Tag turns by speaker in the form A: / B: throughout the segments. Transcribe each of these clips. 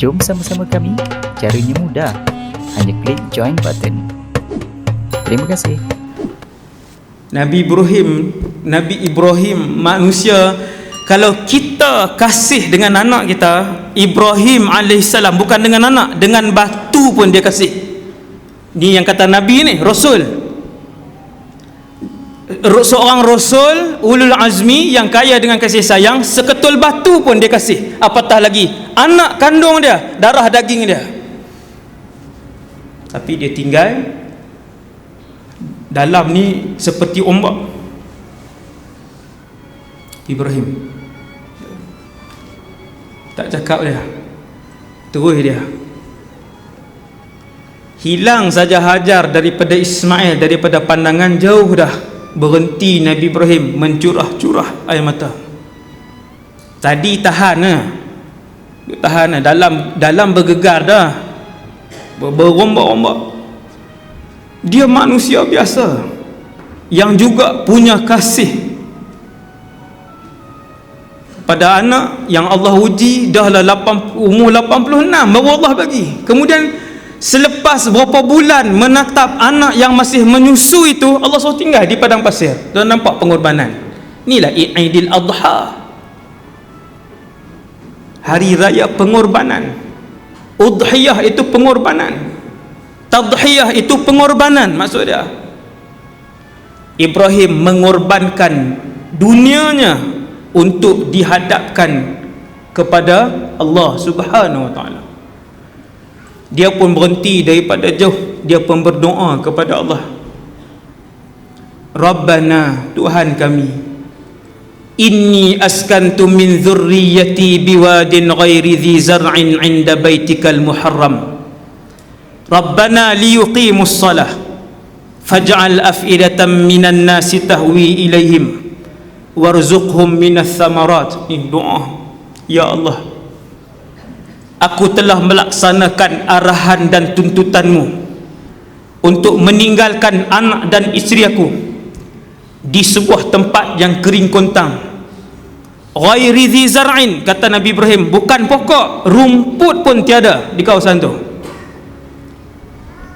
A: Jom sama-sama kami. Caranya mudah. Hanya klik join button. Terima kasih.
B: Nabi Ibrahim manusia. Kalau kita kasih dengan anak kita, Ibrahim alaihissalam bukan dengan anak, dengan batu pun dia kasih. Ni yang kata Nabi ni, Rasul. Seorang Rasul ulul azmi yang kaya dengan kasih sayang, seketul batu pun dia kasih, apatah lagi anak kandung dia, darah daging dia. Tapi dia tinggal dalam ni seperti ombak. Ibrahim tak cakap dia, terus dia hilang saja Hajar daripada Ismail, daripada pandangan jauh dah berhenti Nabi Ibrahim mencurah-curah air mata. Tadi tahan dalam bergegar dah, berombak-ombak. Dia manusia biasa yang juga punya kasih pada anak yang Allah uji dahlah umur 86 baru Allah bagi. Kemudian selepas berapa bulan menatap anak yang masih menyusu itu, Allah suruh tinggal di padang pasir. Dan nampak pengorbanan. Inilah Aidil Adha, hari raya pengorbanan. Udhiyah itu pengorbanan, tadhiyah itu pengorbanan. Maksud dia, Ibrahim mengorbankan dunianya untuk dihadapkan kepada Allah Subhanahu wa taala. Dia pun berhenti daripada jauh, dia pun berdoa kepada Allah. Rabbana, Tuhan kami, inni askantu min dzurriyyati biwadin ghairi dzi zar'in 'inda baitikal muharram. Rabbana liyuqimus shalah faj'al af'idatan minan nasi tahwi ilaihim warzuqhum minas thamarat. Ini doa. Ya Allah, aku telah melaksanakan arahan dan tuntutanmu untuk meninggalkan anak dan isteri aku di sebuah tempat yang kering kontang, ghairi dzi zar'in, kata Nabi Ibrahim, bukan pokok, rumput pun tiada di kawasan tu.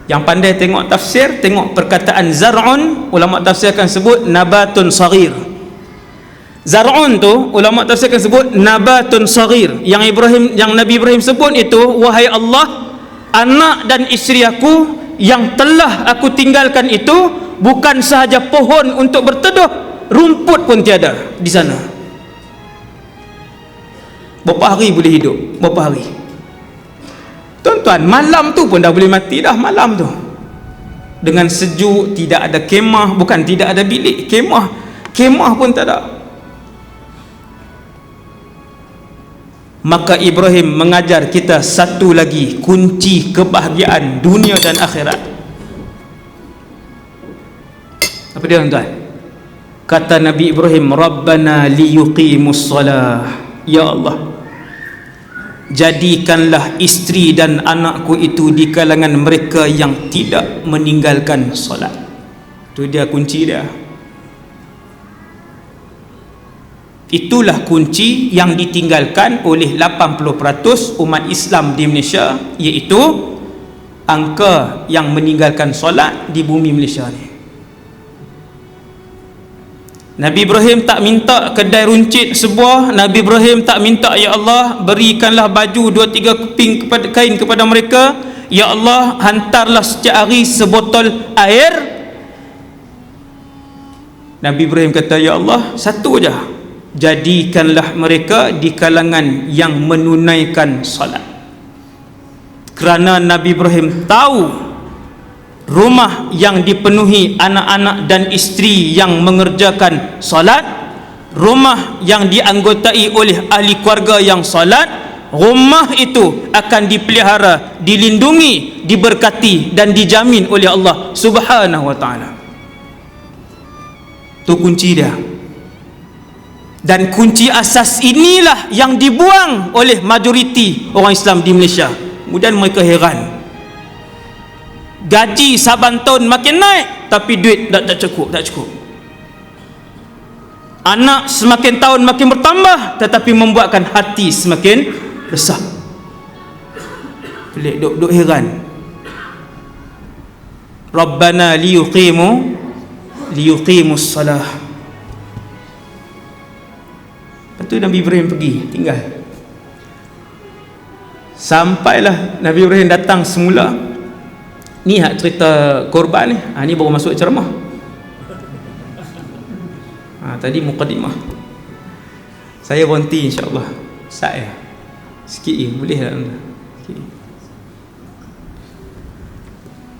B: Yang pandai tengok tafsir, tengok perkataan zar'un, ulama tafsir akan sebut nabatun saghir. Zar'un tu ulama tafsir akan sebut nabatun saghir. Yang Nabi Ibrahim sebut itu, wahai Allah, anak dan isteri aku yang telah aku tinggalkan itu bukan sahaja pohon untuk berteduh, rumput pun tiada di sana. Berapa hari boleh hidup? Berapa hari? Tuan-tuan, malam tu pun dah boleh mati dah malam tu. Dengan sejuk, tidak ada kemah, bukan tidak ada bilik, kemah pun tak ada. Maka Ibrahim mengajar kita satu lagi kunci kebahagiaan dunia dan akhirat. Apa dia tuan-tuan? Kata Nabi Ibrahim, Rabbana liyuqimus shalah. Ya Allah, jadikanlah isteri dan anakku itu di kalangan mereka yang tidak meninggalkan solat. Itu dia kunci dia. Itulah kunci yang ditinggalkan oleh 80% umat Islam di Malaysia, iaitu angka yang meninggalkan solat di bumi Malaysia ni. Nabi Ibrahim tak minta kedai runcit sebuah. Nabi Ibrahim tak minta, ya Allah berikanlah baju 2-3 keping kain kepada mereka. Ya Allah hantarlah setiap hari sebotol air. Nabi Ibrahim kata, ya Allah satu je, jadikanlah mereka di kalangan yang menunaikan salat. Kerana Nabi Ibrahim tahu rumah yang dipenuhi anak-anak dan isteri yang mengerjakan salat, rumah yang dianggotai oleh ahli keluarga yang salat, rumah itu akan dipelihara, dilindungi, diberkati dan dijamin oleh Allah Subhanahu wa taala. Itu kunci dia. Dan kunci asas inilah yang dibuang oleh majoriti orang Islam di Malaysia. Kemudian mereka heran, gaji saban tahun makin naik tapi duit tak cukup. Anak semakin tahun makin bertambah tetapi membuatkan hati semakin resah. Pelik, duk heran. Rabbana liyuqimus salah. Lepas tu Nabi Ibrahim pergi tinggal. Sampailah Nabi Ibrahim datang semula. Ni hak cerita korban ni. Ni baru masuk ceramah. Tadi mukadimah. Saya berhenti insya-Allah. Saya sikit je boleh tak?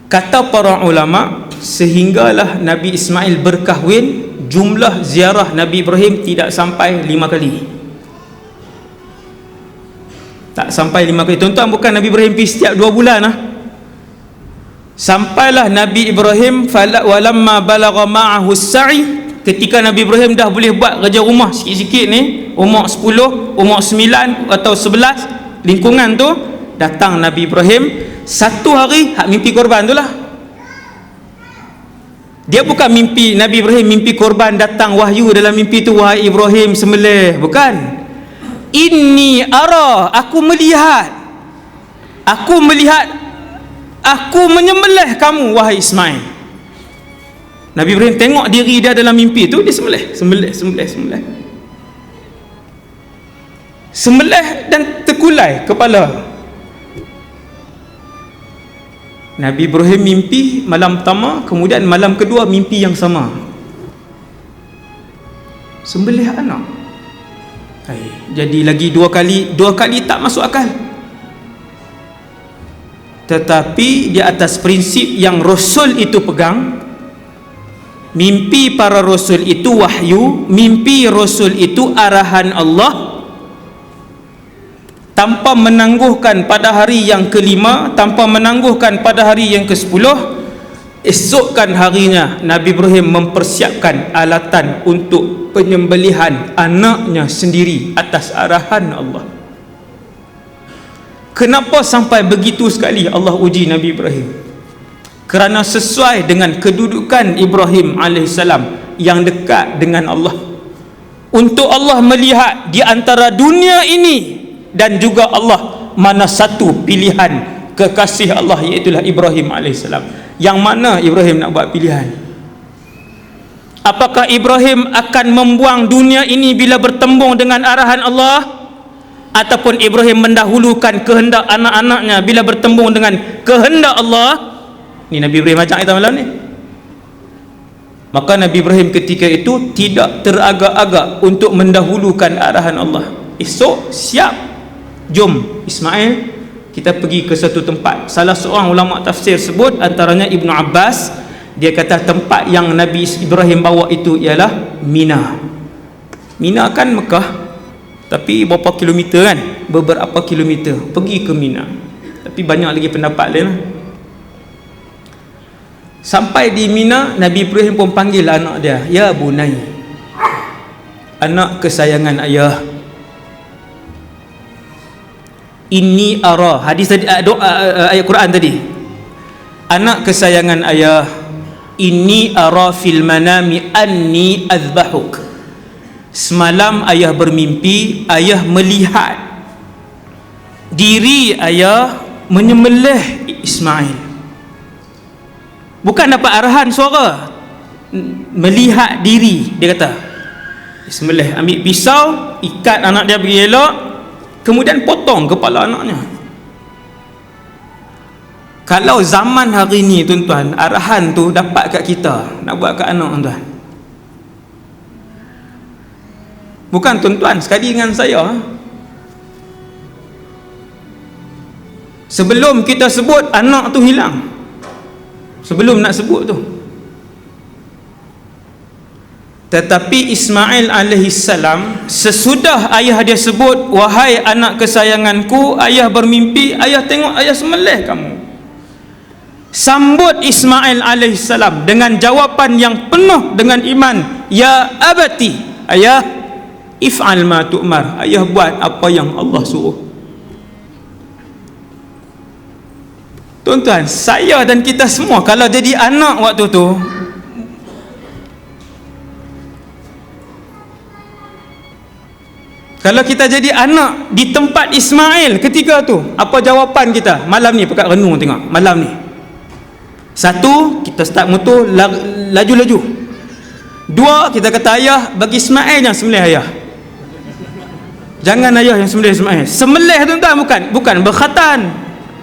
B: Kata para ulama, sehinggalah Nabi Ismail berkahwin, jumlah ziarah Nabi Ibrahim tidak sampai 5 kali. Tak sampai 5 kali. Tuan-tuan, bukan Nabi Ibrahim pergi setiap 2 bulan lah. Sampailah Nabi Ibrahim walamma balagha ma'ahu as-sa'i, ketika Nabi Ibrahim dah boleh buat kerja rumah sikit-sikit ni, umur 10, umur 9 atau 11 lingkungan tu, datang Nabi Ibrahim. Satu hari hak mimpi korban tu lah. Dia bukan mimpi Nabi Ibrahim mimpi korban, datang wahyu dalam mimpi tu, wahai Ibrahim sembelih, bukan. Inni ara, aku melihat aku menyembelih kamu wahai Ismail. Nabi Ibrahim tengok diri dia dalam mimpi tu, dia sembelih dan terkulai kepala. Nabi Ibrahim mimpi malam pertama, kemudian malam kedua mimpi yang sama, sembelih anak. Jadi lagi dua kali tak masuk akal. Tetapi di atas prinsip yang Rasul itu pegang, mimpi para Rasul itu wahyu, mimpi Rasul itu arahan Allah, tanpa menangguhkan pada hari yang ke-5, tanpa menangguhkan pada hari yang ke-10. Esokkan harinya Nabi Ibrahim mempersiapkan alatan untuk penyembelihan anaknya sendiri atas arahan Allah. Kenapa sampai begitu sekali Allah uji Nabi Ibrahim? Kerana sesuai dengan kedudukan Ibrahim AS yang dekat dengan Allah, untuk Allah melihat di antara dunia ini dan juga Allah, mana satu pilihan kekasih Allah, iaitulah Ibrahim AS. Yang mana Ibrahim nak buat pilihan? Apakah Ibrahim akan membuang dunia ini bila bertembung dengan arahan Allah, ataupun Ibrahim mendahulukan kehendak anak-anaknya bila bertembung dengan kehendak Allah? Ni Nabi Ibrahim ajak kita malam ni. Maka Nabi Ibrahim ketika itu tidak teragak-agak untuk mendahulukan arahan Allah. Esok siap, jom Ismail, kita pergi ke satu tempat. Salah seorang ulama tafsir sebut, antaranya Ibnu Abbas, dia kata tempat yang Nabi Ibrahim bawa itu ialah Mina. Mina kan Mekah, tapi berapa kilometer kan? Beberapa kilometer pergi ke Mina. Tapi banyak lagi pendapat lain lah. Sampai di Mina, Nabi Ibrahim pun panggil anak dia, ya bunai, anak kesayangan ayah. Inni ara, hadis tadi, ayat Quran tadi, anak kesayangan ayah, inni ara fil manami anni azbahuk. Semalam ayah bermimpi, ayah melihat diri ayah menyembelih Ismail. Bukan dapat arahan suara, melihat diri. Dia kata sembelih, ambil pisau, ikat anak dia bagi elok, kemudian potong kepala anaknya. Kalau zaman hari ni tuan-tuan, arahan tu dapat kat kita, nak buat kat anak tuan-tuan. Bukan tuan-tuan, sekali dengan saya, sebelum kita sebut, anak tu hilang. Sebelum nak sebut tu. Tetapi Ismail alaihissalam, sesudah ayah dia sebut, wahai anak kesayanganku, ayah bermimpi, ayah tengok ayah sembelih kamu, sambut Ismail alaihissalam dengan jawapan yang penuh dengan iman, ya abati, ayah, if'al ma tu'mar, ayah buat apa yang Allah suruh. Tuan-tuan, saya dan kita semua kalau jadi anak waktu tu, Kalau kita jadi anak di tempat Ismail ketika tu, apa jawapan kita? Malam ni pekat renung tengok. Malam ni. Satu, kita start motor laju-laju. Dua, kita kata ayah bagi Ismail yang sembelih ayah. Jangan ayah yang sembelih Ismail. Sembelih tu tak, bukan berkhatan.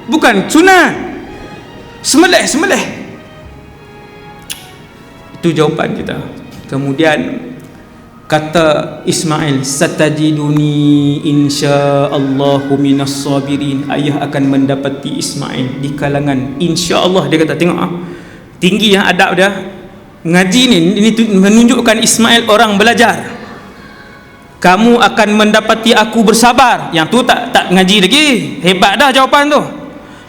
B: Bukan sunat. Sembelih. Itu jawapan kita. Kemudian kata Ismail, satajiduni insyaallahu minas sabirin. Ayah akan mendapati Ismail di kalangan insyaallah. Dia kata, tengok tinggi adab dia. Ngaji ni ini menunjukkan Ismail orang belajar. Kamu akan mendapati aku bersabar. Yang tu tak ngaji lagi. Hebat dah jawapan tu.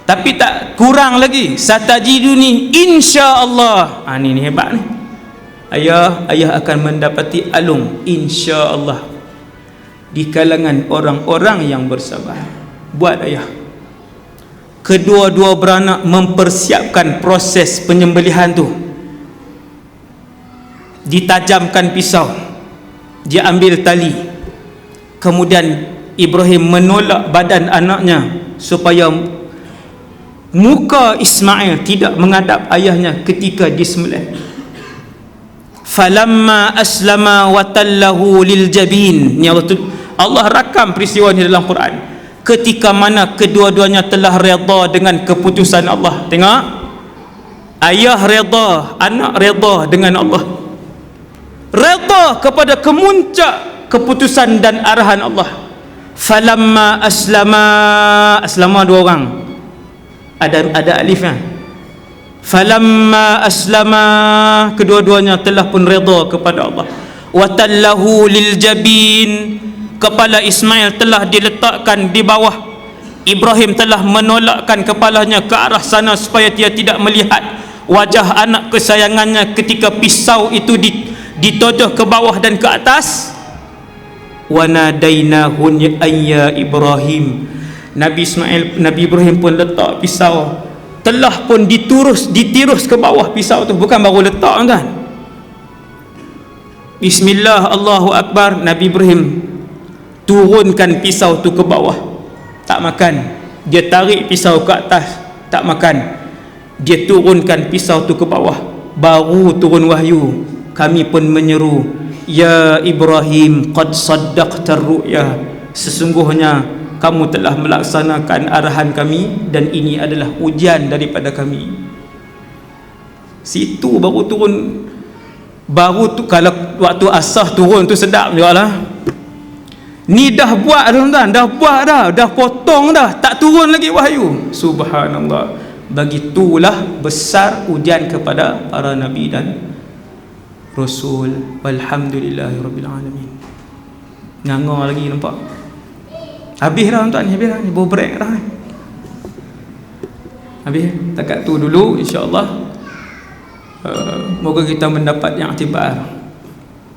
B: Tapi tak kurang lagi. Satajiduni insyaallah. Ni hebat ni. Ayah akan mendapati alung insya-Allah di kalangan orang-orang yang bersabar. Buat ayah. Kedua-dua beranak mempersiapkan proses penyembelihan tu. Ditajamkan pisau, dia ambil tali. Kemudian Ibrahim menolak badan anaknya supaya muka Ismail tidak menghadap ayahnya ketika disembelih. Falamma aslama wa tallahu lil jabin. Ni Allah rakam peristiwa ni dalam Quran. Ketika mana kedua-duanya telah redha dengan keputusan Allah. Tengok, ayah redha, anak redha dengan Allah, redha kepada kemuncak keputusan dan arahan Allah. Falamma aslama dua orang, ada alifnya. Falamma aslama, kedua-duanya telah pun redha kepada Allah. Watallahu lil jabin, kepala Ismail telah diletakkan di bawah. Ibrahim telah menolakkan kepalanya ke arah sana supaya dia tidak melihat wajah anak kesayangannya ketika pisau itu ditodoh ke bawah dan ke atas. Wa nadainahu ya Ibrahim. Nabi Ibrahim pun letak pisau, telah pun ditirus ke bawah pisau tu, bukan baru letak kan. Bismillah, Allahu Akbar. Nabi Ibrahim turunkan pisau tu ke bawah, tak makan. Dia tarik pisau ke atas, tak makan. Dia turunkan pisau tu ke bawah, baru turun wahyu. Kami pun menyeru, ya Ibrahim, qad saddaqta ru'ya, sesungguhnya kamu telah melaksanakan arahan kami dan ini adalah ujian daripada kami. Situ baru turun. Kalau waktu asah turun tu sedap juga lah. Ni dah buat tuan-tuan, dah potong dah, tak turun lagi wahyu. Subhanallah. Begitulah besar ujian kepada para nabi dan rasul. Walhamdulillahirabbil alamin. Ngangor lagi nampak. Habis dah tuan, habis dah ni, baru break dah. Habis, takat tu dulu insya-Allah. Moga kita mendapat yang iktibar.